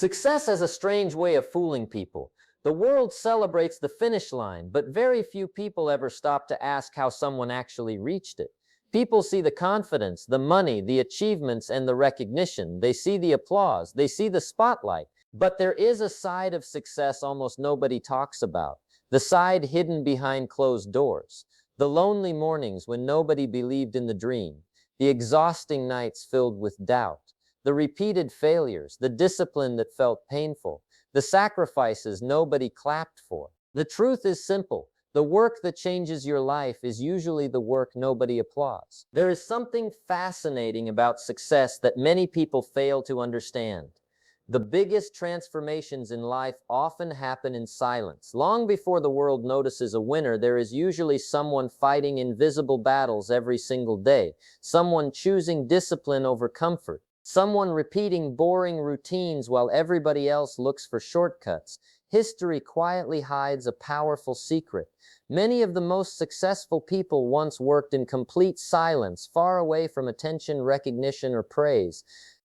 Success has a strange way of fooling people. The world celebrates the finish line, but very few people ever stop to ask how someone actually reached it. People see the confidence, the money, the achievements, and the recognition. They see the applause. They see the spotlight. But there is a side of success almost nobody talks about. The side hidden behind closed doors. The lonely mornings when nobody believed in the dream. The exhausting nights filled with doubt. The repeated failures, the discipline that felt painful, the sacrifices nobody clapped for. The truth is simple. The work that changes your life is usually the work nobody applauds. There is something fascinating about success that many people fail to understand. The biggest transformations in life often happen in silence. Long before the world notices a winner, there is usually someone fighting invisible battles every single day, someone choosing discipline over comfort, someone repeating boring routines while everybody else looks for shortcuts. History quietly hides a powerful secret. Many of the most successful people once worked in complete silence, far away from attention, recognition, or praise.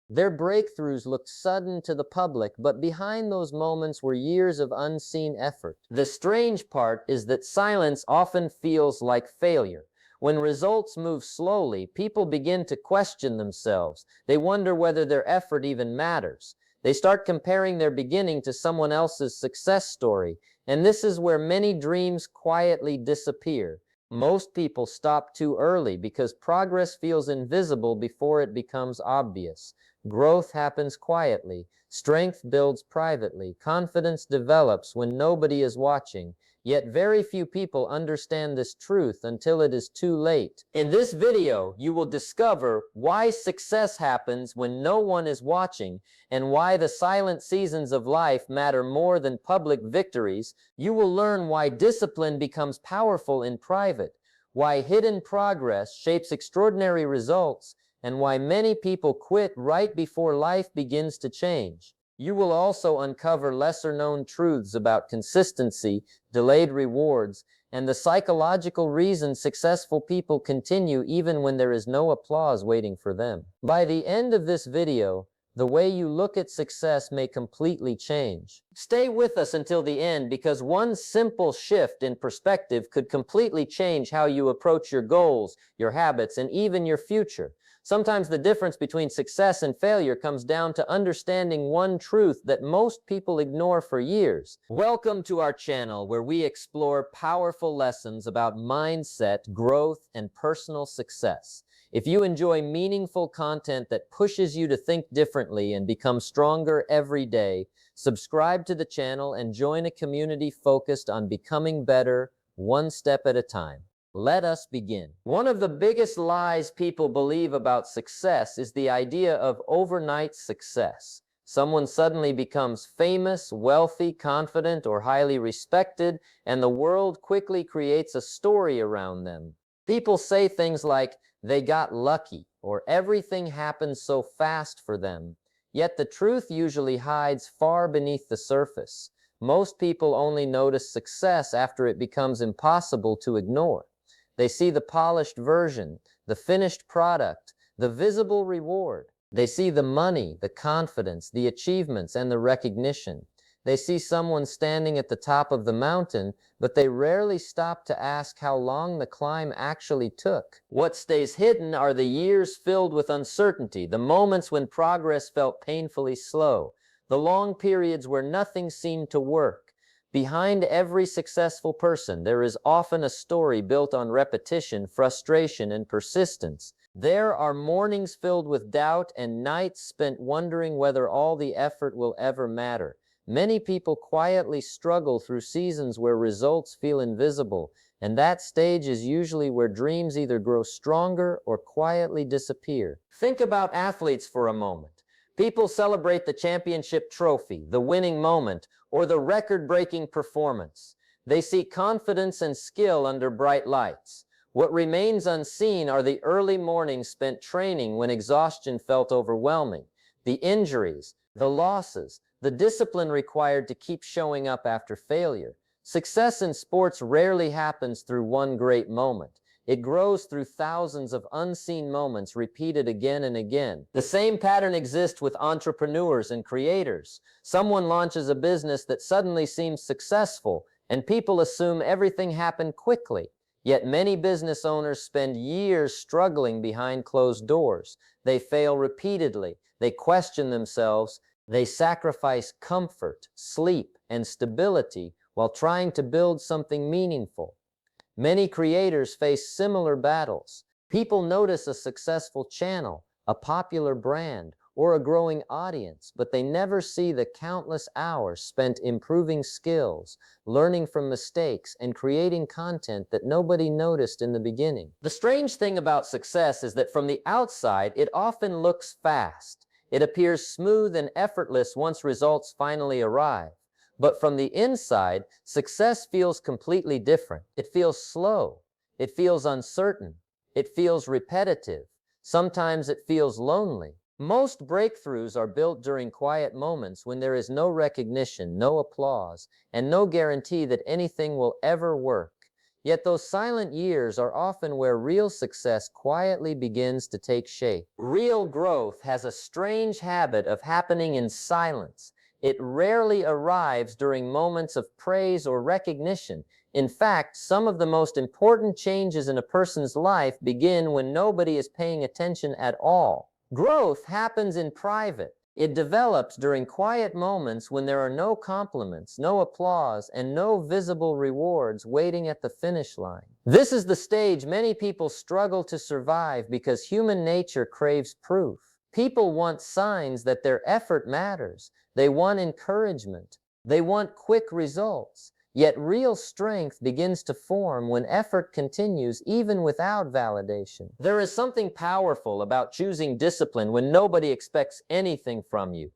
Their breakthroughs looked sudden to the public, but behind those moments were years of unseen effort. The strange part is that silence often feels like failure. When results move slowly, people begin to question themselves. They wonder whether their effort even matters. They start comparing their beginning to someone else's success story, and this is where many dreams quietly disappear. Most people stop too early because progress feels invisible before it becomes obvious. Growth happens quietly. Strength builds privately. Confidence develops when nobody is watching. Yet very few people understand this truth until it is too late. In this video, you will discover why success happens when no one is watching and why the silent seasons of life matter more than public victories. You will learn why discipline becomes powerful in private, why hidden progress shapes extraordinary results, and why many people quit right before life begins to change. You will also uncover lesser-known truths about consistency, delayed rewards, and the psychological reason successful people continue even when there is no applause waiting for them. By the end of this video, the way you look at success may completely change. Stay with us until the end because one simple shift in perspective could completely change how you approach your goals, your habits, and even your future. Sometimes the difference between success and failure comes down to understanding one truth that most people ignore for years. Welcome to our channel where we explore powerful lessons about mindset, growth, and personal success. If you enjoy meaningful content that pushes you to think differently and become stronger every day, subscribe to the channel and join a community focused on becoming better, one step at a time. Let us begin. One of the biggest lies people believe about success is the idea of overnight success. Someone suddenly becomes famous, wealthy, confident, or highly respected, and the world quickly creates a story around them. People say things like, they got lucky, or everything happened so fast for them. Yet the truth usually hides far beneath the surface. Most people only notice success after it becomes impossible to ignore. They see the polished version, the finished product, the visible reward. They see the money, the confidence, the achievements, and the recognition. They see someone standing at the top of the mountain, but they rarely stop to ask how long the climb actually took. What stays hidden are the years filled with uncertainty, the moments when progress felt painfully slow, the long periods where nothing seemed to work. Behind every successful person, there is often a story built on repetition, frustration, and persistence. There are mornings filled with doubt and nights spent wondering whether all the effort will ever matter. Many people quietly struggle through seasons where results feel invisible, and that stage is usually where dreams either grow stronger or quietly disappear. Think about athletes for a moment. People celebrate the championship trophy, the winning moment, or the record-breaking performance. They see confidence and skill under bright lights. What remains unseen are the early mornings spent training when exhaustion felt overwhelming, the injuries, the losses, the discipline required to keep showing up after failure. Success in sports rarely happens through one great moment. It grows through thousands of unseen moments repeated again and again. The same pattern exists with entrepreneurs and creators. Someone launches a business that suddenly seems successful, and people assume everything happened quickly. Yet many business owners spend years struggling behind closed doors. They fail repeatedly. They question themselves. They sacrifice comfort, sleep, and stability while trying to build something meaningful. Many creators face similar battles. People notice a successful channel, a popular brand, or a growing audience, but they never see the countless hours spent improving skills, learning from mistakes, and creating content that nobody noticed in the beginning. The strange thing about success is that from the outside, it often looks fast. It appears smooth and effortless once results finally arrive. But from the inside, success feels completely different. It feels slow. It feels uncertain. It feels repetitive. Sometimes it feels lonely. Most breakthroughs are built during quiet moments when there is no recognition, no applause, and no guarantee that anything will ever work. Yet those silent years are often where real success quietly begins to take shape. Real growth has a strange habit of happening in silence. It rarely arrives during moments of praise or recognition. In fact, some of the most important changes in a person's life begin when nobody is paying attention at all. Growth happens in private. It develops during quiet moments when there are no compliments, no applause, and no visible rewards waiting at the finish line. This is the stage many people struggle to survive because human nature craves proof. People want signs that their effort matters. They want encouragement. They want quick results. Yet real strength begins to form when effort continues even without validation. There is something powerful about choosing discipline when nobody expects anything from you.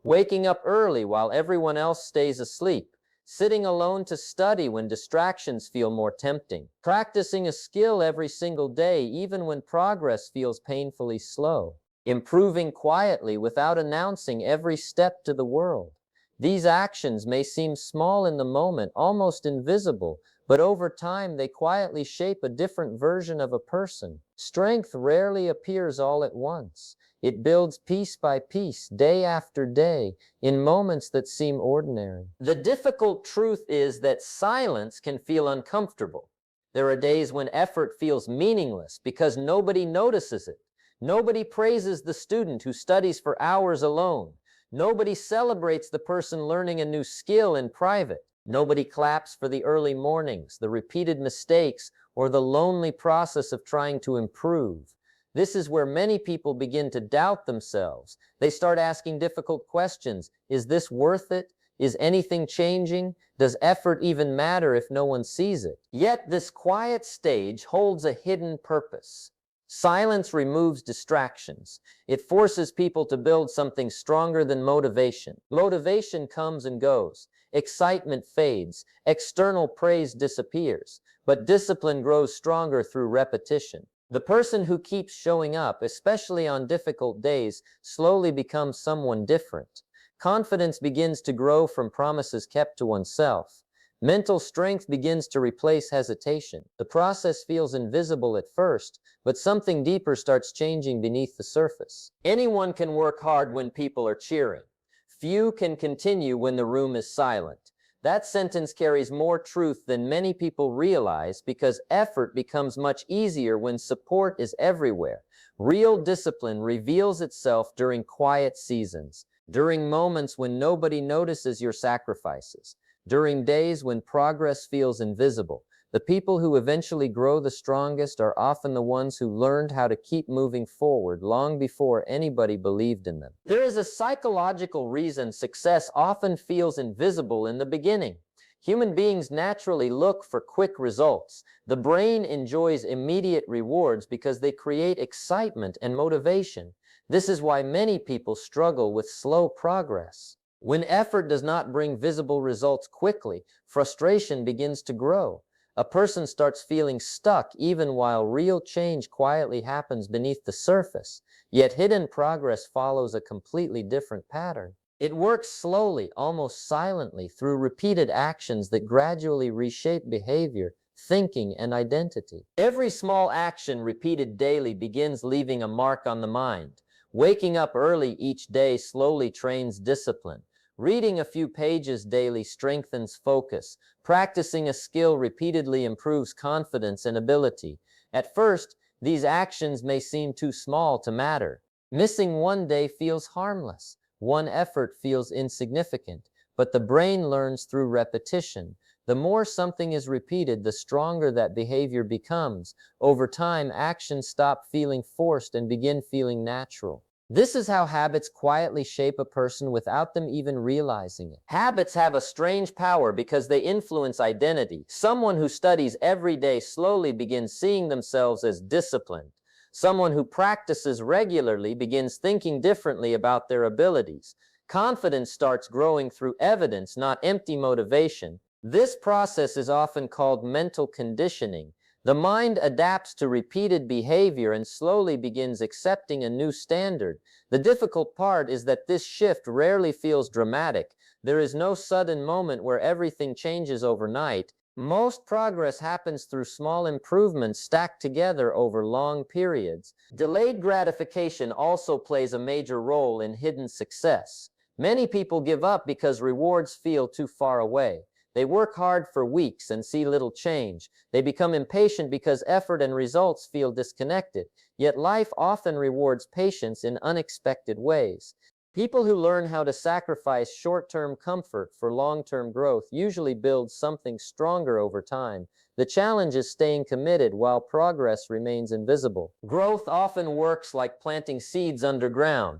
Waking up early while everyone else stays asleep. Sitting alone to study when distractions feel more tempting. Practicing a skill every single day even when progress feels painfully slow. Improving quietly without announcing every step to the world. These actions may seem small in the moment, almost invisible, but over time they quietly shape a different version of a person. Strength rarely appears all at once. It builds piece by piece, day after day, in moments that seem ordinary. The difficult truth is that silence can feel uncomfortable. There are days when effort feels meaningless because nobody notices it. Nobody praises the student who studies for hours alone. Nobody celebrates the person learning a new skill in private. Nobody claps for the early mornings, the repeated mistakes, or the lonely process of trying to improve. This is where many people begin to doubt themselves. They start asking difficult questions. Is this worth it? Is anything changing? Does effort even matter if no one sees it? Yet this quiet stage holds a hidden purpose. Silence removes distractions. It forces people to build something stronger than motivation. Motivation comes and goes. Excitement fades. External praise disappears. But discipline grows stronger through repetition. The person who keeps showing up, especially on difficult days, slowly becomes someone different. Confidence begins to grow from promises kept to oneself. Mental strength begins to replace hesitation. The process feels invisible at first, but something deeper starts changing beneath the surface. Anyone can work hard when people are cheering. Few can continue when the room is silent. That sentence carries more truth than many people realize because effort becomes much easier when support is everywhere. Real discipline reveals itself during quiet seasons, during moments when nobody notices your sacrifices. During days when progress feels invisible, the people who eventually grow the strongest are often the ones who learned how to keep moving forward long before anybody believed in them. There is a psychological reason success often feels invisible in the beginning. Human beings naturally look for quick results. The brain enjoys immediate rewards because they create excitement and motivation. This is why many people struggle with slow progress. When effort does not bring visible results quickly, frustration begins to grow. A person starts feeling stuck even while real change quietly happens beneath the surface. Yet hidden progress follows a completely different pattern. It works slowly, almost silently, through repeated actions that gradually reshape behavior, thinking, and identity. Every small action repeated daily begins leaving a mark on the mind. Waking up early each day slowly trains discipline. Reading a few pages daily strengthens focus. Practicing a skill repeatedly improves confidence and ability. At first, these actions may seem too small to matter. Missing one day feels harmless. One effort feels insignificant. But the brain learns through repetition. The more something is repeated, the stronger that behavior becomes. Over time, actions stop feeling forced and begin feeling natural. This is how habits quietly shape a person without them even realizing it. Habits have a strange power because they influence identity. Someone who studies every day slowly begins seeing themselves as disciplined. Someone who practices regularly begins thinking differently about their abilities. Confidence starts growing through evidence, not empty motivation. This process is often called mental conditioning. The mind adapts to repeated behavior and slowly begins accepting a new standard. The difficult part is that this shift rarely feels dramatic. There is no sudden moment where everything changes overnight. Most progress happens through small improvements stacked together over long periods. Delayed gratification also plays a major role in hidden success. Many people give up because rewards feel too far away. They work hard for weeks and see little change. They become impatient because effort and results feel disconnected. Yet life often rewards patience in unexpected ways. People who learn how to sacrifice short-term comfort for long-term growth usually build something stronger over time. The challenge is staying committed while progress remains invisible. Growth often works like planting seeds underground.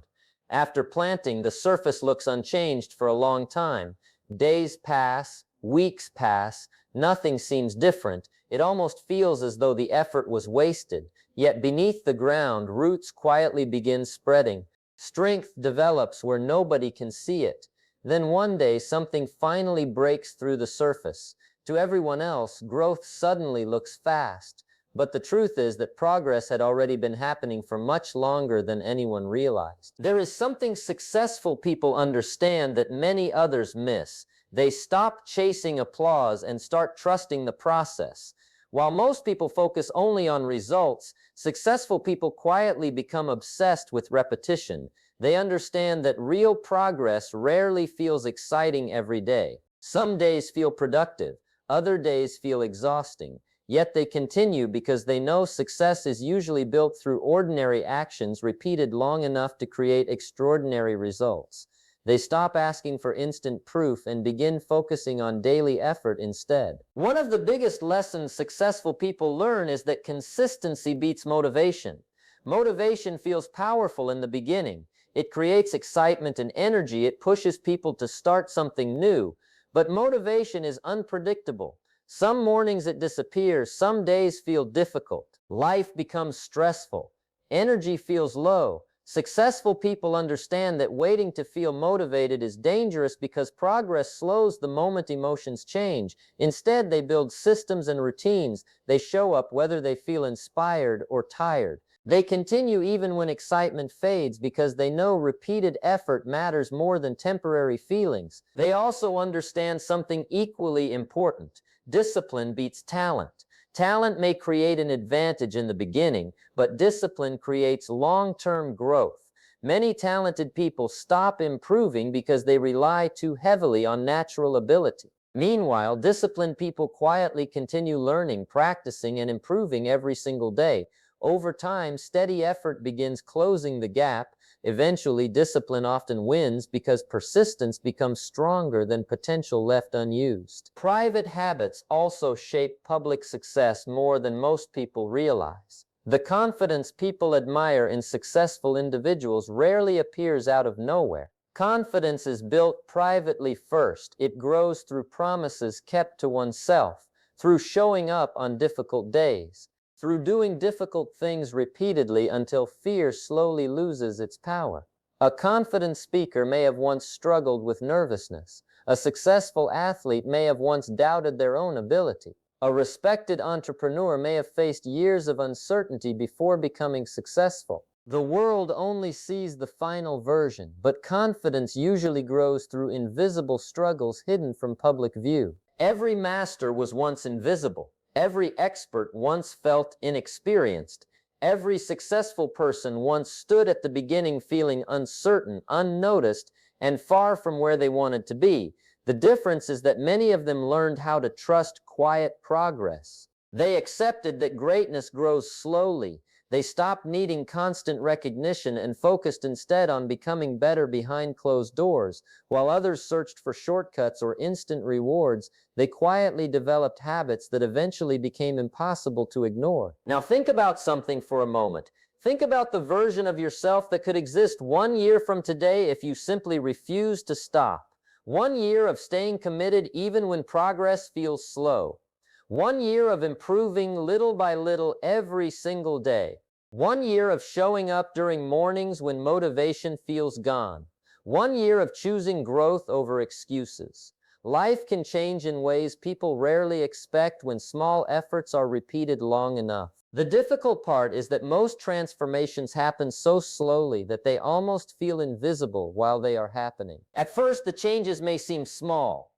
After planting, the surface looks unchanged for a long time. Days pass, weeks pass, nothing seems different. It almost feels as though the effort was wasted. Yet beneath the ground, roots quietly begin spreading. Strength develops where nobody can see it. Then one day, something finally breaks through the surface. To everyone else, growth suddenly looks fast. But the truth is that progress had already been happening for much longer than anyone realized. There is something successful people understand that many others miss. They stop chasing applause and start trusting the process. While most people focus only on results, successful people quietly become obsessed with repetition. They understand that real progress rarely feels exciting every day. Some days feel productive, other days feel exhausting. Yet they continue because they know success is usually built through ordinary actions repeated long enough to create extraordinary results. They stop asking for instant proof and begin focusing on daily effort instead. One of the biggest lessons successful people learn is that consistency beats motivation. Motivation feels powerful in the beginning. It creates excitement and energy. It pushes people to start something new. But motivation is unpredictable. Some mornings it disappears, some days feel difficult. Life becomes stressful. Energy feels low. Successful people understand that waiting to feel motivated is dangerous because progress slows the moment emotions change. Instead, they build systems and routines. They show up whether they feel inspired or tired. They continue even when excitement fades because they know repeated effort matters more than temporary feelings. They also understand something equally important. Discipline beats talent. Talent may create an advantage in the beginning, but discipline creates long-term growth. Many talented people stop improving because they rely too heavily on natural ability. Meanwhile, disciplined people quietly continue learning, practicing, and improving every single day. Over time, steady effort begins closing the gap. Eventually, discipline often wins because persistence becomes stronger than potential left unused. Private habits also shape public success more than most people realize. The confidence people admire in successful individuals rarely appears out of nowhere. Confidence is built privately first. It grows through promises kept to oneself, through showing up on difficult days, through doing difficult things repeatedly until fear slowly loses its power. A confident speaker may have once struggled with nervousness. A successful athlete may have once doubted their own ability. A respected entrepreneur may have faced years of uncertainty before becoming successful. The world only sees the final version, but confidence usually grows through invisible struggles hidden from public view. Every master was once invisible. Every expert once felt inexperienced. Every successful person once stood at the beginning feeling uncertain, unnoticed, and far from where they wanted to be. The difference is that many of them learned how to trust quiet progress. They accepted that greatness grows slowly. They stopped needing constant recognition and focused instead on becoming better behind closed doors. While others searched for shortcuts or instant rewards, they quietly developed habits that eventually became impossible to ignore. Now think about something for a moment. Think about the version of yourself that could exist 1 year from today if you simply refused to stop. 1 year of staying committed even when progress feels slow. 1 year of improving little by little every single day. 1 year of showing up during mornings when motivation feels gone. 1 year of choosing growth over excuses. Life can change in ways people rarely expect when small efforts are repeated long enough. The difficult part is that most transformations happen so slowly that they almost feel invisible while they are happening. At first, the changes may seem small.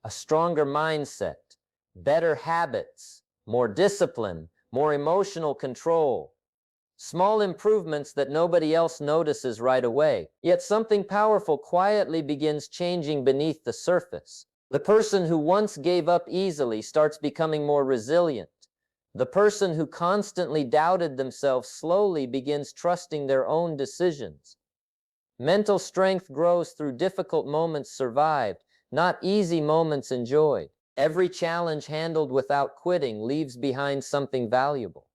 A stronger mindset, better habits, more discipline, more emotional control. Small improvements that nobody else notices right away. Yet something powerful quietly begins changing beneath the surface. The person who once gave up easily starts becoming more resilient. The person who constantly doubted themselves slowly begins trusting their own decisions. Mental strength grows through difficult moments survived, not easy moments enjoyed. Every challenge handled without quitting leaves behind something valuable.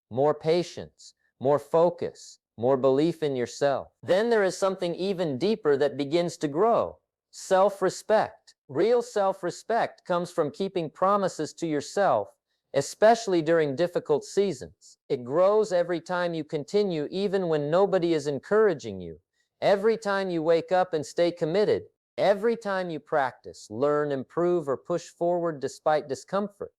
More patience, more focus, more belief in yourself. Then there is something even deeper that begins to grow. Self-respect. Real self-respect comes from keeping promises to yourself, especially during difficult seasons. It grows every time you continue even when nobody is encouraging you. Every time you wake up and stay committed. Every time you practice, learn, improve, or push forward despite discomfort.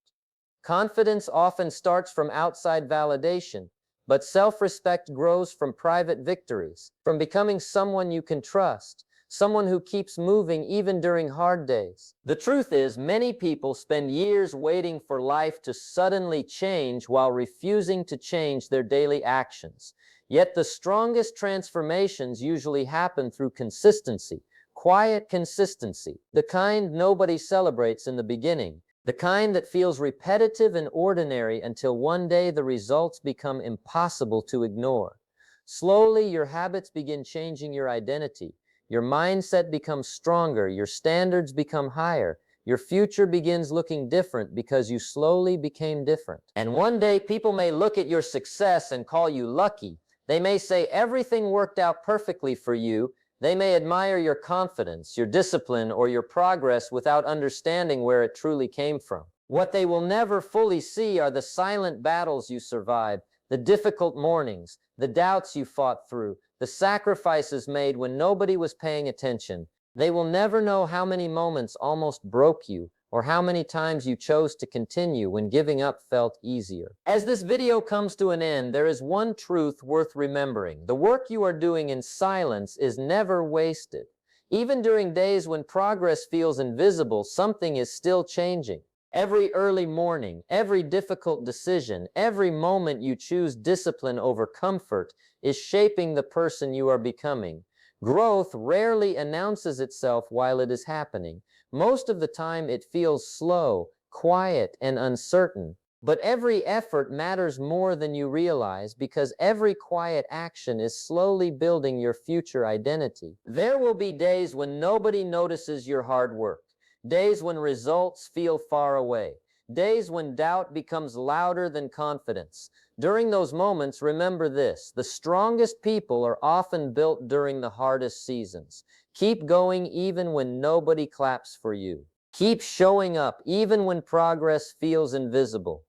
Confidence often starts from outside validation, but self-respect grows from private victories, from becoming someone you can trust, someone who keeps moving even during hard days. The truth is, many people spend years waiting for life to suddenly change while refusing to change their daily actions. Yet the strongest transformations usually happen through consistency, quiet consistency, the kind nobody celebrates in the beginning. The kind that feels repetitive and ordinary until one day the results become impossible to ignore. Slowly, your habits begin changing your identity. Your mindset becomes stronger. Your standards become higher. Your future begins looking different because you slowly became different. And one day, people may look at your success and call you lucky. They may say everything worked out perfectly for you. They may admire your confidence, your discipline, or your progress without understanding where it truly came from. What they will never fully see are the silent battles you survived, the difficult mornings, the doubts you fought through, the sacrifices made when nobody was paying attention. They will never know how many moments almost broke you, or how many times you chose to continue when giving up felt easier. As this video comes to an end, there is one truth worth remembering. The work you are doing in silence is never wasted. Even during days when progress feels invisible, something is still changing. Every early morning, every difficult decision, every moment you choose discipline over comfort is shaping the person you are becoming. Growth rarely announces itself while it is happening. Most of the time it feels slow, quiet, and uncertain. But every effort matters more than you realize because every quiet action is slowly building your future identity. There will be days when nobody notices your hard work. Days when results feel far away. Days when doubt becomes louder than confidence. During those moments, remember this: the strongest people are often built during the hardest seasons. Keep going even when nobody claps for you. Keep showing up even when progress feels invisible.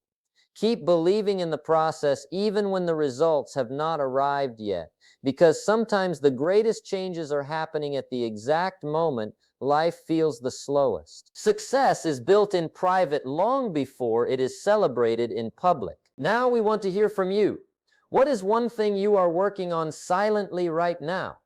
Keep believing in the process even when the results have not arrived yet, because sometimes the greatest changes are happening at the exact moment life feels the slowest. Success is built in private long before it is celebrated in public. Now we want to hear from you. What is one thing you are working on silently right now?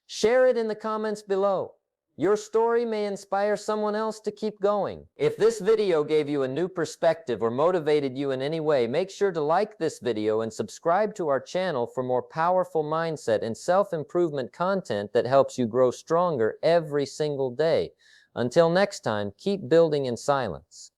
Share it in the comments below. Your story may inspire someone else to keep going. If this video gave you a new perspective or motivated you in any way, make sure to like this video and subscribe to our channel for more powerful mindset and self-improvement content that helps you grow stronger every single day. Until next time, keep building in silence.